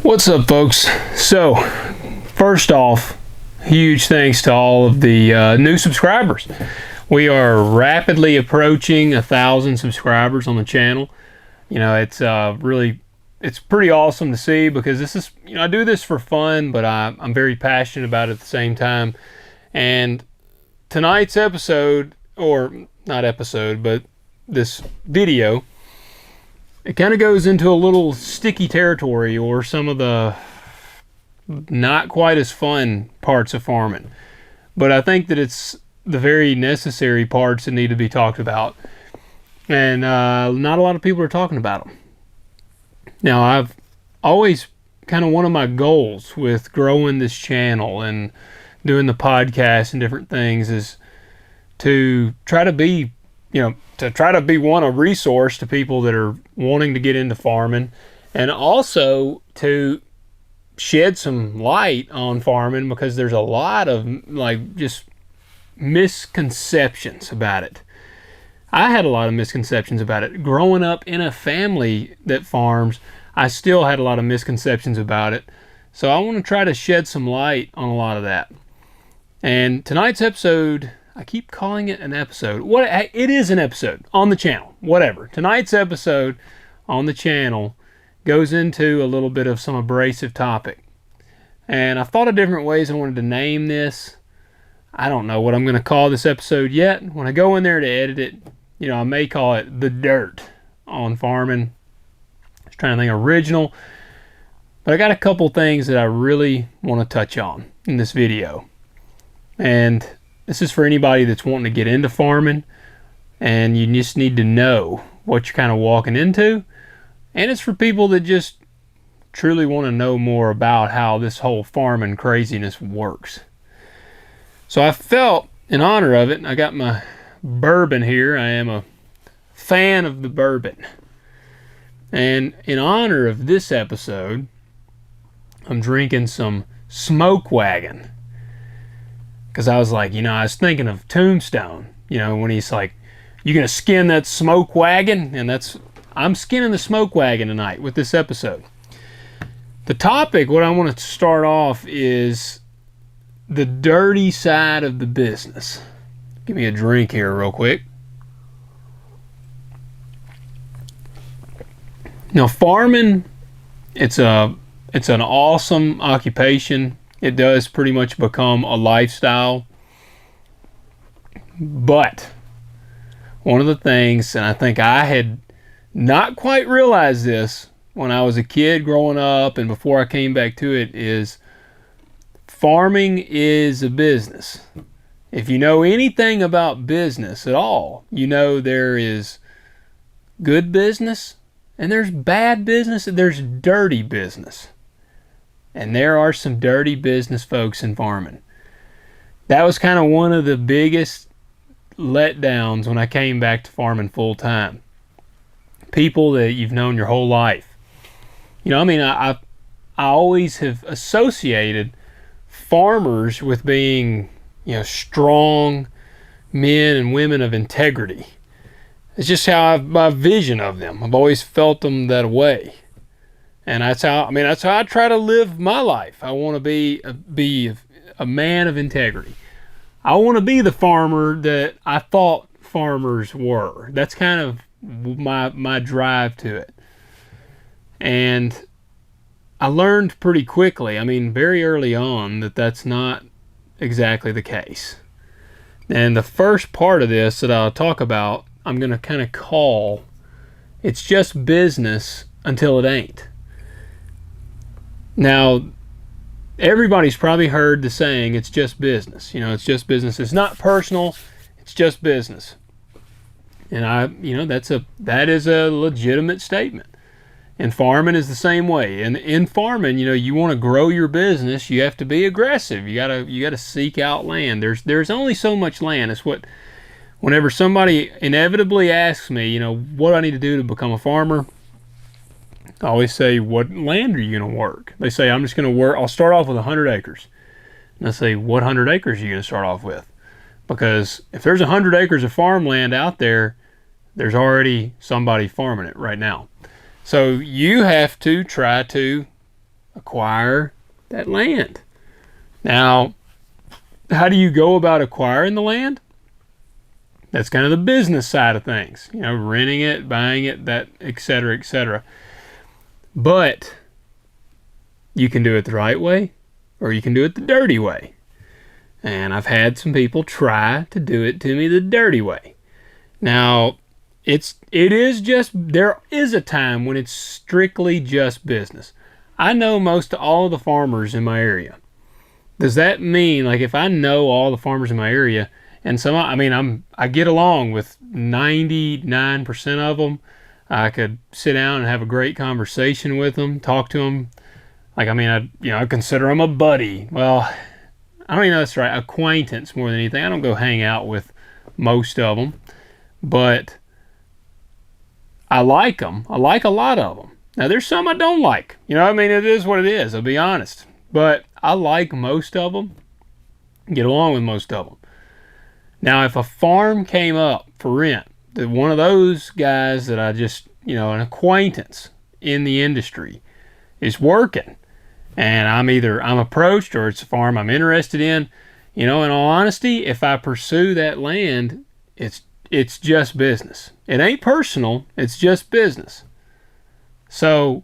What's up, folks? So, first off, huge thanks to all of the new subscribers. We are rapidly approaching 1,000 subscribers on the channel. You know, it's pretty awesome to see, because this is, you know, I do this for fun, but I'm very passionate about it at the same time. And tonight's episode, or not episode, but this video, it kind of goes into a little sticky territory, or some of the not quite as fun parts of farming. But I think that it's the very necessary parts that need to be talked about. And not a lot of people are talking about them. Now, I've always kind of, one of my goals with growing this channel and doing the podcast and different things is to try to be, a resource to people that are wanting to get into farming, and also to shed some light on farming, because there's a lot of just misconceptions about it. I had a lot of misconceptions about it. Growing up in a family that farms, I still had a lot of misconceptions about it. So I want to try to shed some light on a lot of that. And tonight's episode, I keep calling it an episode. It is an episode on the channel, whatever. Tonight's episode on the channel goes into a little bit of some abrasive topic. And I've thought of different ways I wanted to name this. I don't know what I'm going to call this episode yet. When I go in there to edit it, I may call it The Dirt on Farming. I was trying to think original. But I got a couple things that I really want to touch on in this video. And this is for anybody that's wanting to get into farming, and you just need to know what you're kind of walking into. And it's for people that just truly want to know more about how this whole farming craziness works. So I felt, in honor of it, I got my bourbon here. I am a fan of the bourbon. And in honor of this episode, I'm drinking some Smoke Wagon. Because I was like, I was thinking of Tombstone, when he's like, you gonna skin that smoke wagon? And I'm skinning the smoke wagon tonight with this episode. The topic, what I want to start off, is the dirty side of the business. Give me a drink here real quick. Now, farming, it's an awesome occupation. It does pretty much become a lifestyle. But one of the things, and I think I had not quite realized this when I was a kid growing up and before I came back to it, is farming is a business. If you know anything about business at all, there is good business and there's bad business and there's dirty business. And there are some dirty business folks in farming. That was kind of one of the biggest letdowns when I came back to farming full time. People that you've known your whole life. I always have associated farmers with being, strong men and women of integrity. It's just how my vision of them. I've always felt them that way. And that's how I try to live my life. I want to be a man of integrity. I want to be the farmer that I thought farmers were. That's kind of my drive to it. And I learned pretty quickly, very early on, that that's not exactly the case. And the first part of this that I'll talk about, I'm going to kind of call, it's just business until it ain't. Now, everybody's probably heard the saying, it's just business. It's just business. It's not personal. It's just business. And that is a legitimate statement. And farming is the same way. And in farming, you want to grow your business, you have to be aggressive. You gotta seek out land. There's only so much land. It's whenever somebody inevitably asks me, what do I need to do to become a farmer? I always say, what land are you going to work? They say, I'm just going to work, I'll start off with 100 acres. And I say, what 100 acres are you going to start off with? Because if there's 100 acres of farmland out there, there's already somebody farming it right now. So you have to try to acquire that land. Now, how do you go about acquiring the land? That's kind of the business side of things. Renting it, buying it, that, et cetera, et cetera. But you can do it the right way, or you can do it the dirty way. And I've had some people try to do it to me the dirty way. Now, there is a time when it's strictly just business. I know most of all of the farmers in my area. Does that mean, like, if I know all the farmers in my area, and I get along with 99% of them, I could sit down and have a great conversation with them, talk to them. I consider them a buddy. Well, I don't even know that's right. Acquaintance more than anything. I don't go hang out with most of them, but I like them. I like a lot of them. Now, there's some I don't like. It is what it is. I'll be honest. But I like most of them. Get along with most of them. Now, if a farm came up for rent, that one of those guys that I just, an acquaintance in the industry is working, and I'm approached, or it's a farm I'm interested in, in all honesty, if I pursue that land, it's just business. It ain't personal, it's just business. So,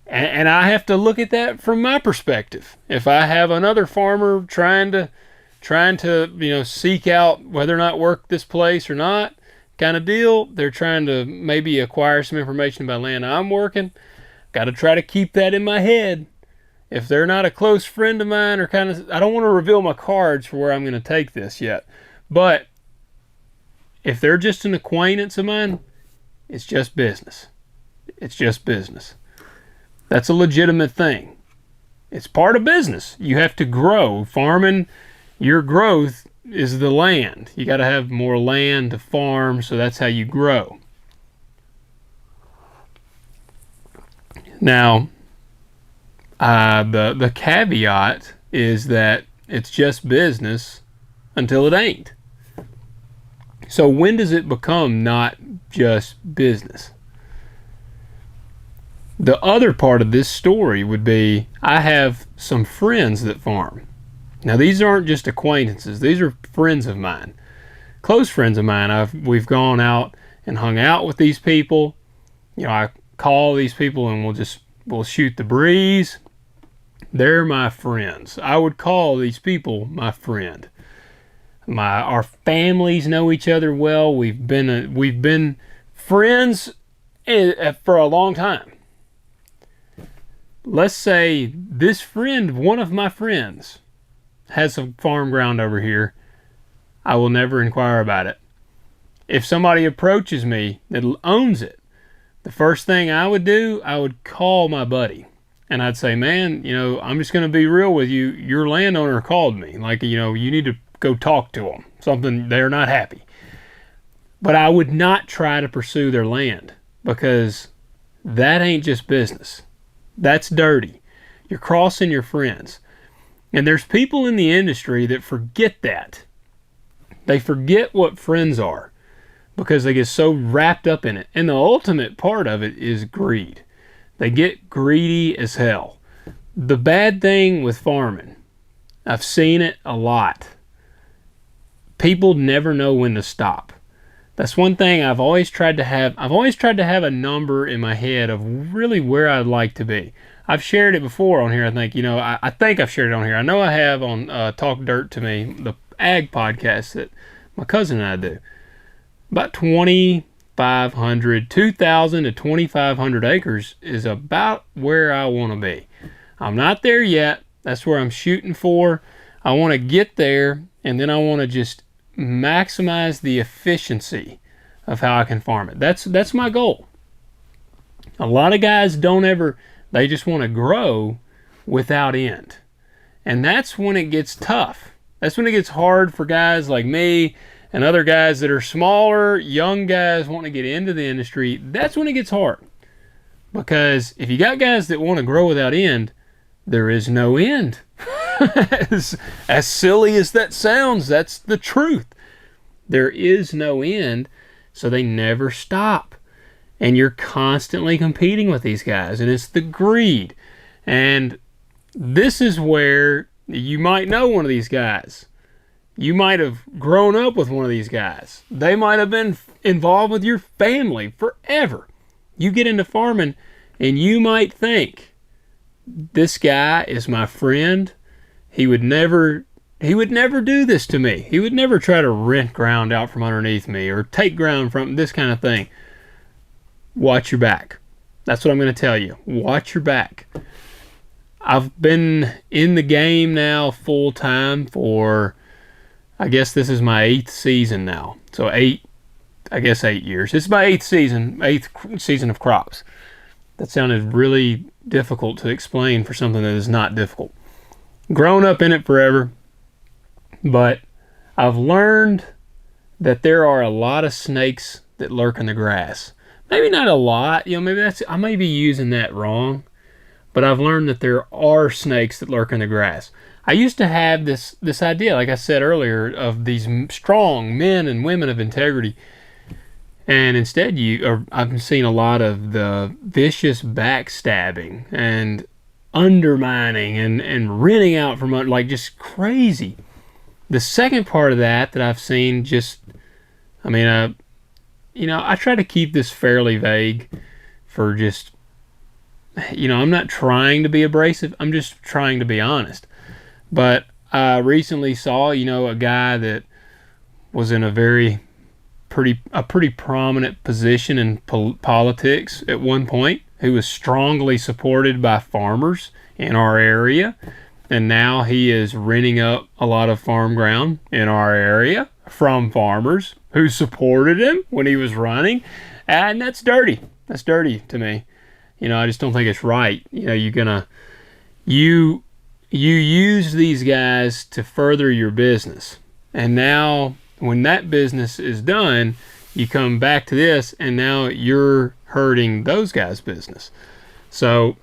and I have to look at that from my perspective. If I have another farmer trying to seek out whether or not work this place or not kind of deal, they're trying to maybe acquire some information about land I'm working, got to try to keep that in my head. If they're not a close friend of mine, or I don't want to reveal my cards for where I'm going to take this yet, but if they're just an acquaintance of mine, it's just business. It's just business. That's a legitimate thing. It's part of business. You have to grow. Farming, your growth is the land. You got to have more land to farm, so that's how you grow. Now, the caveat is that it's just business until it ain't. So when does it become not just business? The other part of this story would be, I have some friends that farm. Now, these aren't just acquaintances. These are friends of mine, close friends of mine. We've gone out and hung out with these people. I call these people and we'll shoot the breeze. They're my friends. I would call these people my friend. Our families know each other well. We've been friends for a long time. Let's say this friend, one of my friends, has some farm ground over here. I will never inquire about it. If somebody approaches me that owns it, the first thing I would do, I would call my buddy. And I'd say, man, I'm just going to be real with you. Your landowner called me. You need to go talk to them. Something, they're not happy. But I would not try to pursue their land, because that ain't just business. That's dirty. You're crossing your friends. And there's people in the industry that forget that. They forget what friends are because they get so wrapped up in it. And the ultimate part of it is greed. They get greedy as hell. The bad thing with farming, I've seen it a lot. People never know when to stop. That's one thing I've always tried to have. I've always tried to have a number in my head of really where I'd like to be. I've shared it before on here. I think, I think I've shared it on here. I know I have on Talk Dirt to Me, the ag podcast that my cousin and I do. About 2,500 to 2,500 acres is about where I want to be. I'm not there yet. That's where I'm shooting for. I want to get there, and then I want to just maximize the efficiency of how I can farm it. That's my goal. A lot of guys they just want to grow without end. And that's when it gets tough. That's when it gets hard for guys like me and other guys that are smaller, young guys wanting to get into the industry. That's when it gets hard. Because if you got guys that want to grow without end, there is no end. As silly as that sounds, that's the truth. There is no end, so they never stop. And you're constantly competing with these guys, and it's the greed. And this is where you might know one of these guys. You might have grown up with one of these guys. They might have been involved with your family forever. You get into farming and you might think, this guy is my friend. He would never do this to me. He would never try to rent ground out from underneath me or take ground from this kind of thing. Watch your back. That's what I'm going to tell you. Watch your back. I've been in the game now full time for, I guess this is my 8th season now. So 8 years. It's my 8th season of crops. That sounded really difficult to explain for something that is not difficult. Grown up in it forever, but I've learned that there are a lot of snakes that lurk in the grass. Maybe not a lot, I may be using that wrong, but I've learned that there are snakes that lurk in the grass. I used to have this idea, like I said earlier, of these strong men and women of integrity, and instead I've seen a lot of the vicious backstabbing and undermining and renting out from, like, just crazy. The second part of that I've seen I try to keep this fairly vague for just, I'm not trying to be abrasive. I'm just trying to be honest. But I recently saw, a guy that was in a pretty prominent position in politics at one point, who was strongly supported by farmers in our area. And now he is renting up a lot of farm ground in our area from farmers who supported him when he was running. And that's dirty. That's dirty to me. I just don't think it's right. You use these guys to further your business. And now when that business is done, you come back to this and now you're hurting those guys' business. So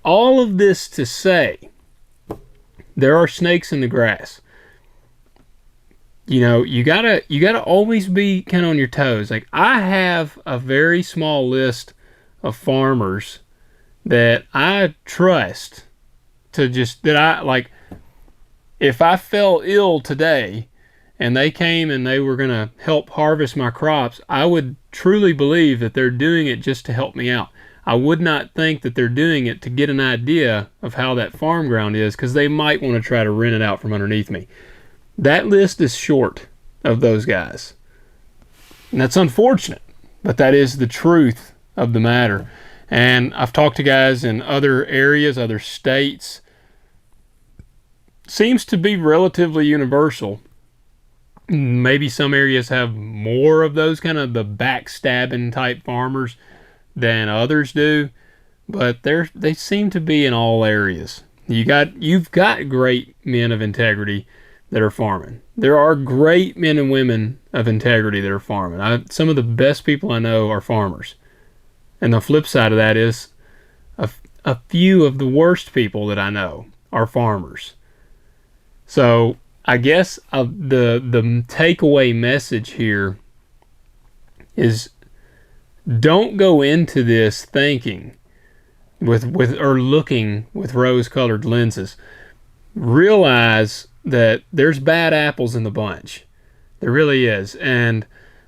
all of this to say, there are snakes in the grass. You gotta always be kind of on your toes. Like, I have a very small list of farmers that I trust if I fell ill today and they came and they were gonna help harvest my crops, I would truly believe that they're doing it just to help me out. I would not think that they're doing it to get an idea of how that farm ground is, because they might want to try to rent it out from underneath me. That list is short of those guys. And that's unfortunate, but that is the truth of the matter. And I've talked to guys in other areas, other states. Seems to be relatively universal. Maybe some areas have more of those kind of the backstabbing type farmers than others do, but they seem to be in all areas. You've got great men of integrity that are farming. There are great men and women of integrity that are farming. Some of the best people I know are farmers. And the flip side of that is a few of the worst people that I know are farmers. So I guess the takeaway message here is, don't go into this thinking or looking with rose-colored lenses. Realize that there's bad apples in the bunch. There really is. And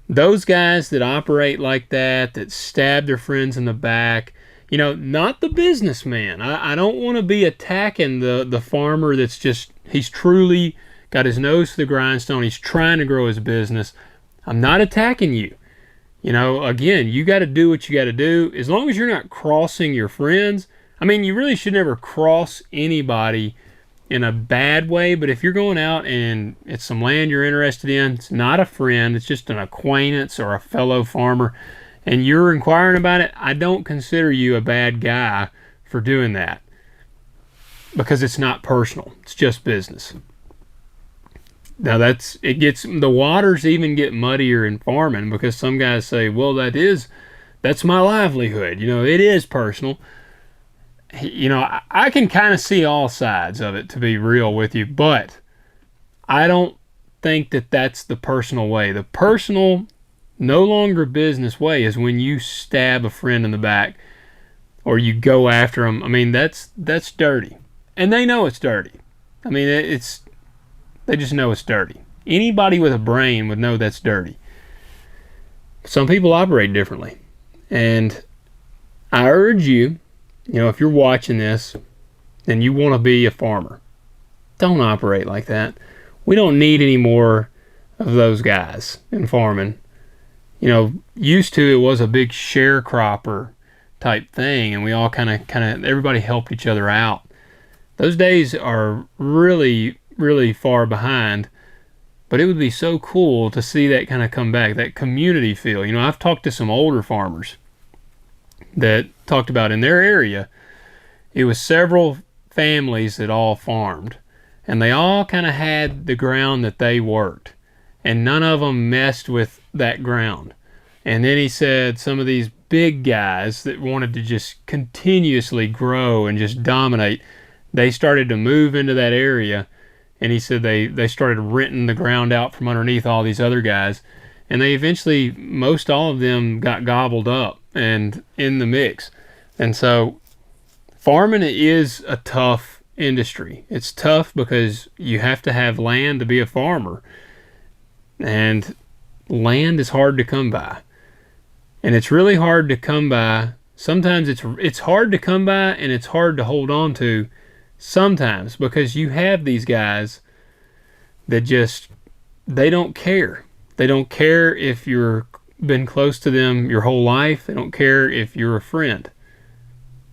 those guys that operate like that stab their friends in the back, not the businessman. I don't want to be attacking the farmer he's truly got his nose to the grindstone. He's trying to grow his business. I'm not attacking you. Again, you got to do what you got to do. As long as you're not crossing your friends. You really should never cross anybody in a bad way, but if you're going out and it's some land you're interested in, it's not a friend, it's just an acquaintance or a fellow farmer, and you're inquiring about it, I don't consider you a bad guy for doing that, because it's not personal. It's just business. Now the waters even get muddier in farming, because some guys say, well, that's my livelihood. It is personal. I can kind of see all sides of it, to be real with you, but I don't think that that's the personal way. The personal, no longer business way is when you stab a friend in the back or you go after them. That's dirty. And they know it's dirty. I mean, they just know it's dirty. Anybody with a brain would know that's dirty. Some people operate differently. And I urge you, if you're watching this and you want to be a farmer, don't operate like that. We don't need any more of those guys in farming. Used to, it was a big sharecropper type thing, and we all kind of everybody helped each other out. Those days are really, really far behind, but it would be so cool to see that kind of come back, that community feel. I've talked to some older farmers that talked about in their area, it was several families that all farmed, and they all kind of had the ground that they worked, and none of them messed with that ground. And then he said some of these big guys that wanted to just continuously grow and just dominate, they started to move into that area, and he said they started renting the ground out from underneath all these other guys, and they eventually, most all of them got gobbled up and in the mix. And so farming is a tough industry. It's tough because you have to have land to be a farmer, and land is hard to come by. And it's really hard to come by. Sometimes it's hard to come by, and it's hard to hold on to sometimes, because you have these guys that they don't care. They don't care if you've been close to them your whole life. They don't care if you're a friend.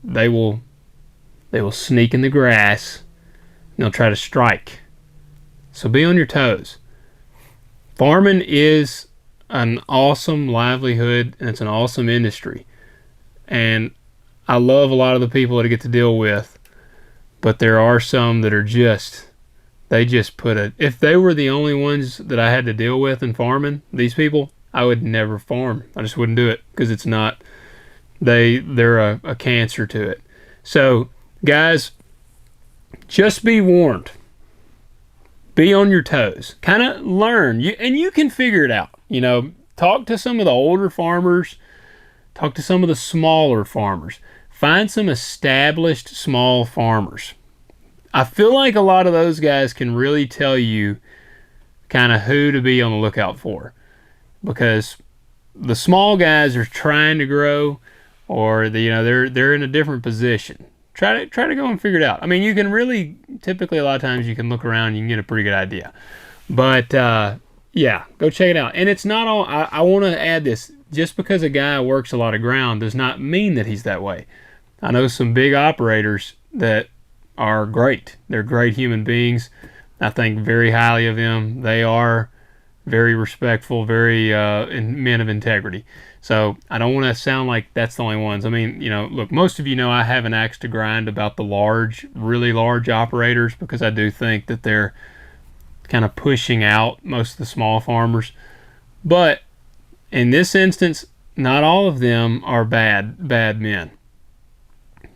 They will sneak in the grass, and they'll try to strike. So be on your toes. Farming is an awesome livelihood, and it's an awesome industry. And I love a lot of the people that I get to deal with, but there are some that are if they were the only ones that I had to deal with in farming, these people, I would never farm. I just wouldn't do it, because it's not, they're a cancer to it. So guys, just be warned. Be on your toes. Kind of learn. You can figure it out. Talk to some of the older farmers. Talk to some of the smaller farmers. Find some established small farmers. I feel like a lot of those guys can really tell you kind of who to be on the lookout for, because the small guys are trying to grow, or they're in a different position. Try to go and figure it out. I mean, you can really, typically a lot of times you can look around and you can get a pretty good idea. But yeah, go check it out. And it's not all, I want to add this, just because a guy works a lot of ground does not mean that he's that way. I know some big operators that are great. They're great human beings. I think very highly of them. They are very respectful, very men of integrity. So I don't want to sound like that's the only ones. I mean, look, most of you know I have an axe to grind about the really large operators, because I do think that they're kind of pushing out most of the small farmers. But in this instance, not all of them are bad men,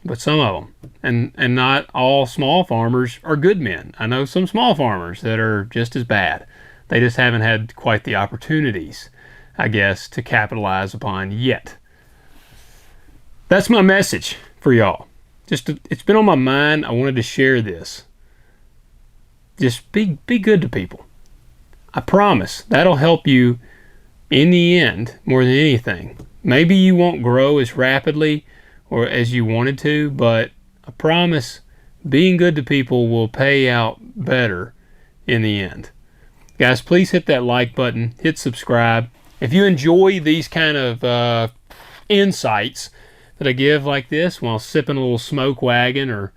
but some of them. And not all small farmers are good men. I know some small farmers that are just as bad. They just haven't had quite the opportunities, I guess, to capitalize upon yet. That's my message for y'all. It's been on my mind. I wanted to share this. Just be good to people. I promise that'll help you in the end more than anything. Maybe you won't grow as rapidly or as you wanted to, but I promise being good to people will pay out better in the end. Guys, please hit that like button, hit subscribe. If you enjoy these kind of insights that I give like this while sipping a little smoke wagon, or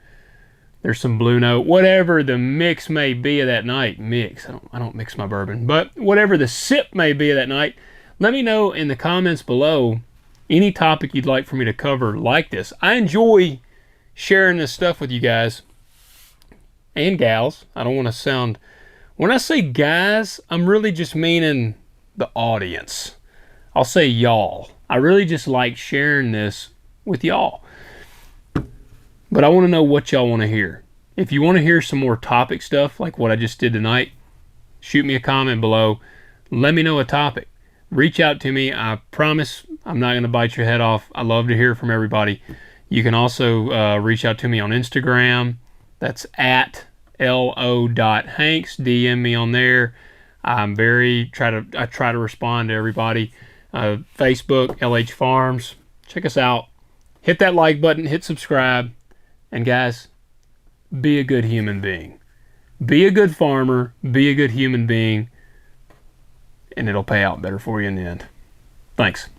there's some Blue Note, whatever the mix may be of that night. I don't mix my bourbon, but whatever the sip may be of that night, let me know in the comments below any topic you'd like for me to cover like this. I enjoy sharing this stuff with you guys and gals. I don't want to sound, when I say guys, I'm really just meaning the audience. I'll say y'all. I really just like sharing this with y'all. But I want to know what y'all want to hear. If you want to hear some more topic stuff like what I just did tonight, shoot me a comment below. Let me know a topic. Reach out to me. I promise I'm not going to bite your head off. I love to hear from everybody. You can also reach out to me on Instagram. That's at lo.hanks. DM me on there. I try to respond to everybody. Facebook, LH Farms. Check us out. Hit that like button, hit subscribe, and guys, be a good human being. Be a good farmer, be a good human being, and it'll pay out better for you in the end. Thanks.